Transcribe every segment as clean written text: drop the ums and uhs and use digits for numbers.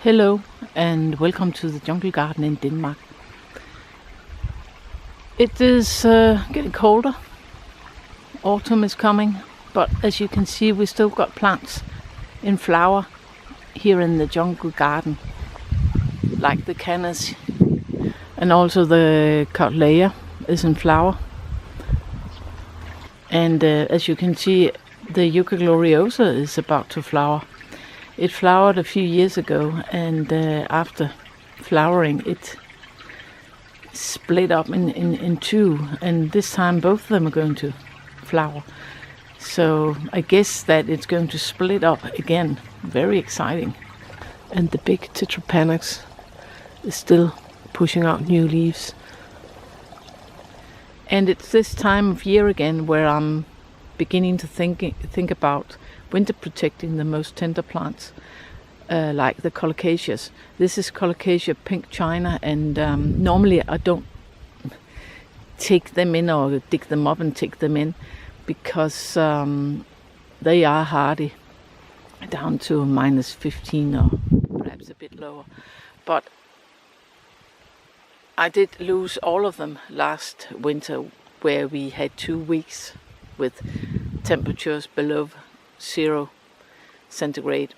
Hello and welcome to the jungle garden in Denmark. It is getting colder. Autumn is coming, but as you can see we still got plants in flower here in the jungle garden, like the cannas, and also the Colocasia is in flower. And as you can see, the Yucca gloriosa is about to flower. It flowered a few years ago, and after flowering it split up in two, and this time both of them are going to flower. So I guess that it's going to split up again. Very exciting. And the big Trachycarpus is still pushing out new leaves. And it's this time of year again where I'm beginning to think about winter protecting the most tender plants, like the Colocasias. This is Colocasia pink china, and normally I don't take them in or dig them up and take them in because they are hardy down to -15 or perhaps a bit lower. But I did lose all of them last winter, where we had 2 weeks with temperatures below 0 centigrade,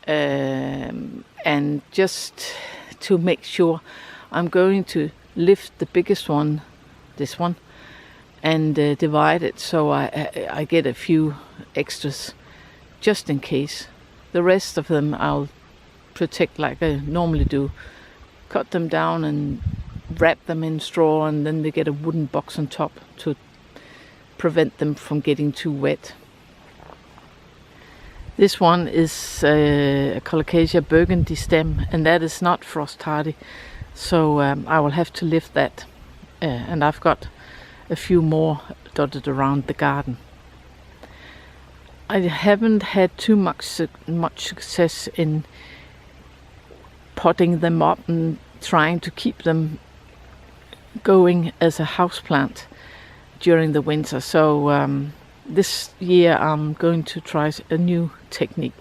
and just to make sure, I'm going to lift the biggest one, this one, and divide it so I get a few extras just in case. The rest of them I'll protect like I normally do, cut them down and wrap them in straw, and then they get a wooden box on top to prevent them from getting too wet. This one is a Colocasia burgundy stem, and that is not frost hardy, so I will have to lift that, and I've got a few more dotted around the garden. I haven't had too much success in potting them up and trying to keep them going as a houseplant during the winter, so this year I'm going to try a new technique.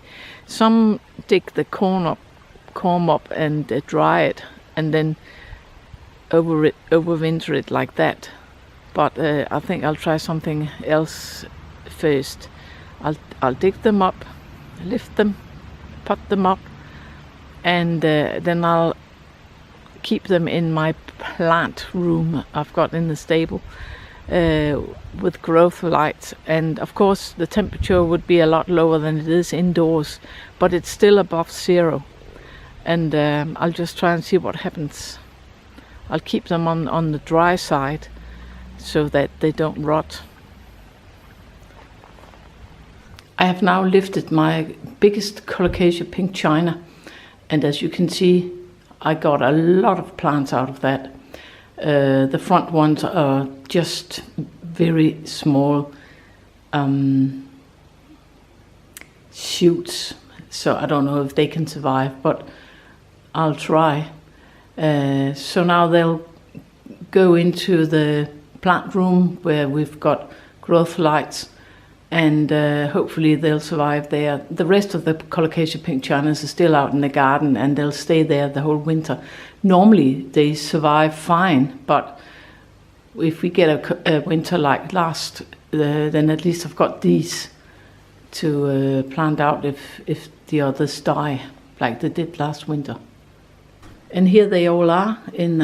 Some dig the corn up and dry it, and then overwinter it like that. But I think I'll try something else first. I'll dig them up, lift them, pot them up, and then I'll keep them in my plant room I've got in the stable, with growth lights. And of course the temperature would be a lot lower than it is indoors, but it's still above 0, and I'll just try and see what happens. I'll keep them on the dry side so that they don't rot. I have now lifted my biggest Colocasia pink china, and as you can see I got a lot of plants out of that. The front ones are just very small shoots, so I don't know if they can survive, but I'll try. So now they'll go into the plant room where we've got growth lights, and hopefully they'll survive there. The rest of the Colocasia pink chinas are still out in the garden, and they'll stay there the whole winter. Normally they survive fine, but if we get a winter like last, then at least I've got these to plant out if the others die, like they did last winter. And here they all are in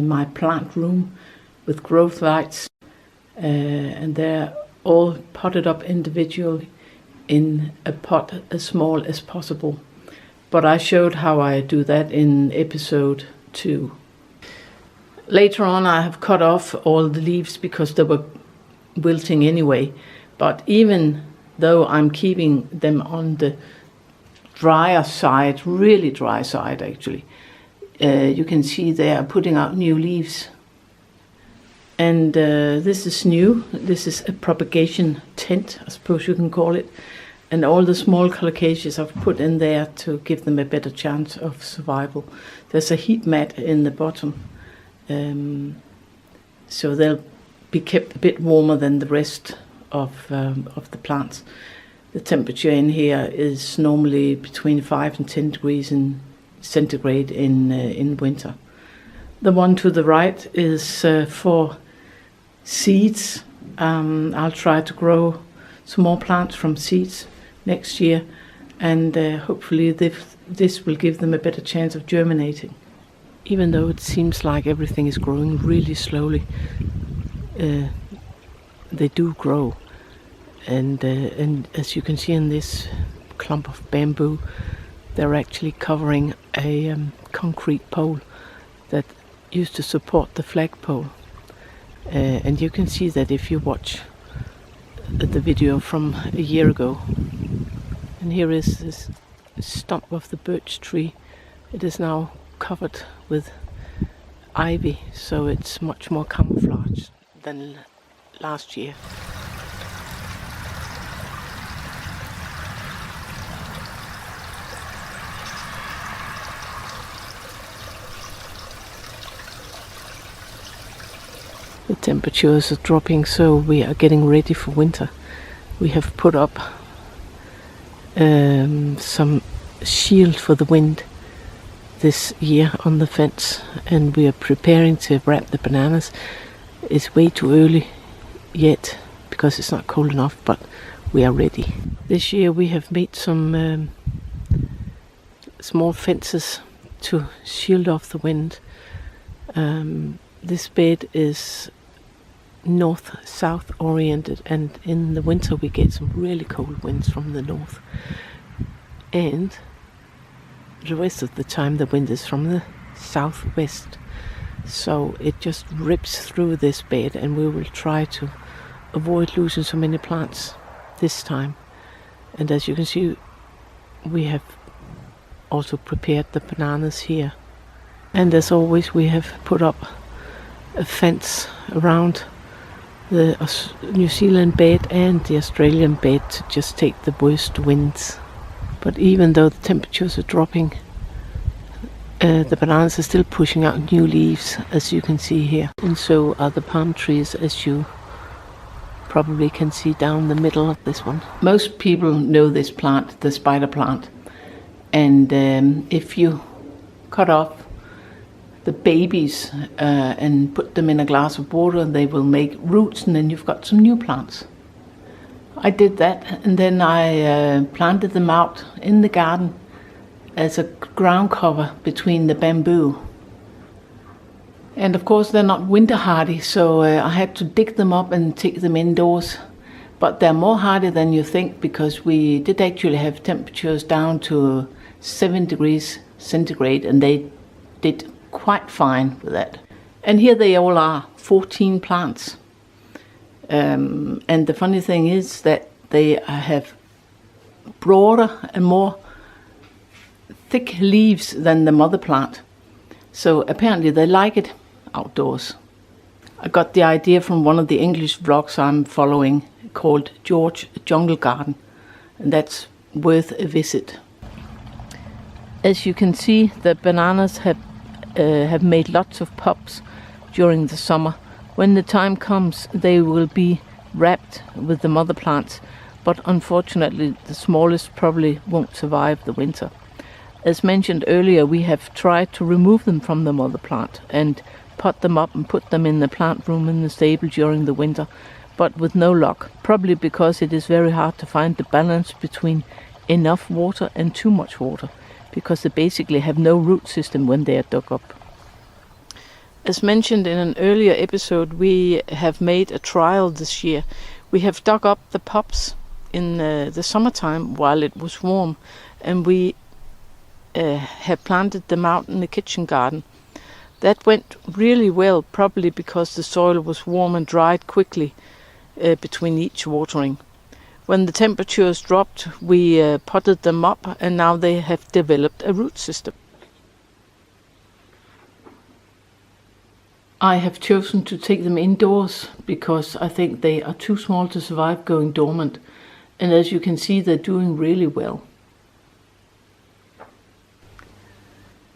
my plant room with growth lights, and they're all potted up individually in a pot as small as possible. But I showed how I do that in episode 2. Later on I have cut off all the leaves because they were wilting anyway, but even though I'm keeping them on the drier side, really dry side actually, you can see they are putting out new leaves. And this is new. This is a propagation tent, I suppose you can call it. And all the small Colocasias I've put in there to give them a better chance of survival. There's a heat mat in the bottom, so they'll be kept a bit warmer than the rest of the plants. The temperature in here is normally between 5 and 10 degrees in centigrade in winter. The one to the right is for seeds. I'll try to grow some more plants from seeds next year, and hopefully this will give them a better chance of germinating. Even though it seems like everything is growing really slowly, they do grow. And as you can see in this clump of bamboo, they're actually covering a concrete pole that used to support the flagpole. And you can see that if you watch the video from a year ago. And here is this stump of the birch tree. It is now covered with ivy, so it's much more camouflaged than last year. The temperatures are dropping, so we are getting ready for winter. We have put up some shield for the wind this year on the fence, and we are preparing to wrap the bananas. It's way too early yet because it's not cold enough, but we are ready. This year we have made some small fences to shield off the wind. This bed is north-south oriented, and in the winter we get some really cold winds from the north, and the rest of the time the wind is from the southwest, so it just rips through this bed, and we will try to avoid losing so many plants this time. And as you can see, we have also prepared the bananas here, and as always we have put up a fence around the New Zealand bed and the Australian bed to just take the worst winds. But even though the temperatures are dropping, the bananas are still pushing out new leaves, as you can see here, and so are the palm trees, as you probably can see down the middle of this one. Most people know this plant, the spider plant, and if you cut off the babies and put them in a glass of water, they will make roots, and then you've got some new plants. I did that, and then I planted them out in the garden as a ground cover between the bamboo. And of course they're not winter hardy, so I had to dig them up and take them indoors. But they're more hardy than you think, because we did actually have temperatures down to 7 degrees centigrade, and they did quite fine with that. And here they all are, 14 plants. And the funny thing is that they have broader and more thick leaves than the mother plant. So apparently they like it outdoors. I got the idea from one of the English vlogs I'm following called George Jungle Garden, and that's worth a visit. As you can see, the bananas have made lots of pups during the summer. When the time comes, they will be wrapped with the mother plants, but unfortunately the smallest probably won't survive the winter. As mentioned earlier, we have tried to remove them from the mother plant and pot them up and put them in the plant room in the stable during the winter, but with no luck, probably because it is very hard to find the balance between enough water and too much water, because they basically have no root system when they are dug up. As mentioned in an earlier episode, we have made a trial this year. We have dug up the pups in the summertime while it was warm, and we have planted them out in the kitchen garden. That went really well, probably because the soil was warm and dried quickly between each watering. When the temperatures dropped, we potted them up, and now they have developed a root system. I have chosen to take them indoors because I think they are too small to survive going dormant, and as you can see, they're doing really well.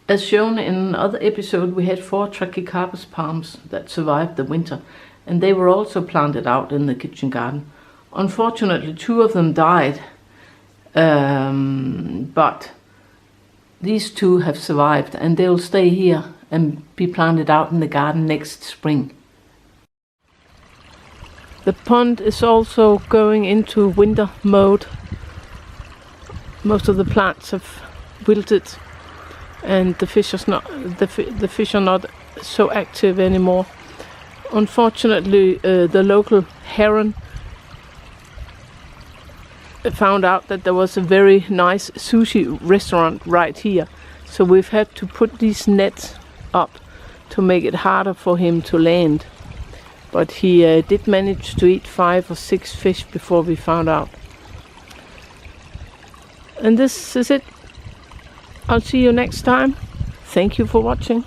As shown in another episode, we had 4 Trachycarpus palms that survived the winter, and they were also planted out in the kitchen garden. Unfortunately, 2 of them died, but these two have survived, and they'll stay here and be planted out in the garden next spring. The pond is also going into winter mode. Most of the plants have wilted, and the fish are not so active anymore. Unfortunately, the local heron found out that there was a very nice sushi restaurant right here, so we've had to put these nets up to make it harder for him to land. But he did manage to eat 5 or 6 fish before we found out. And this is it. I'll see you next time. Thank you for watching.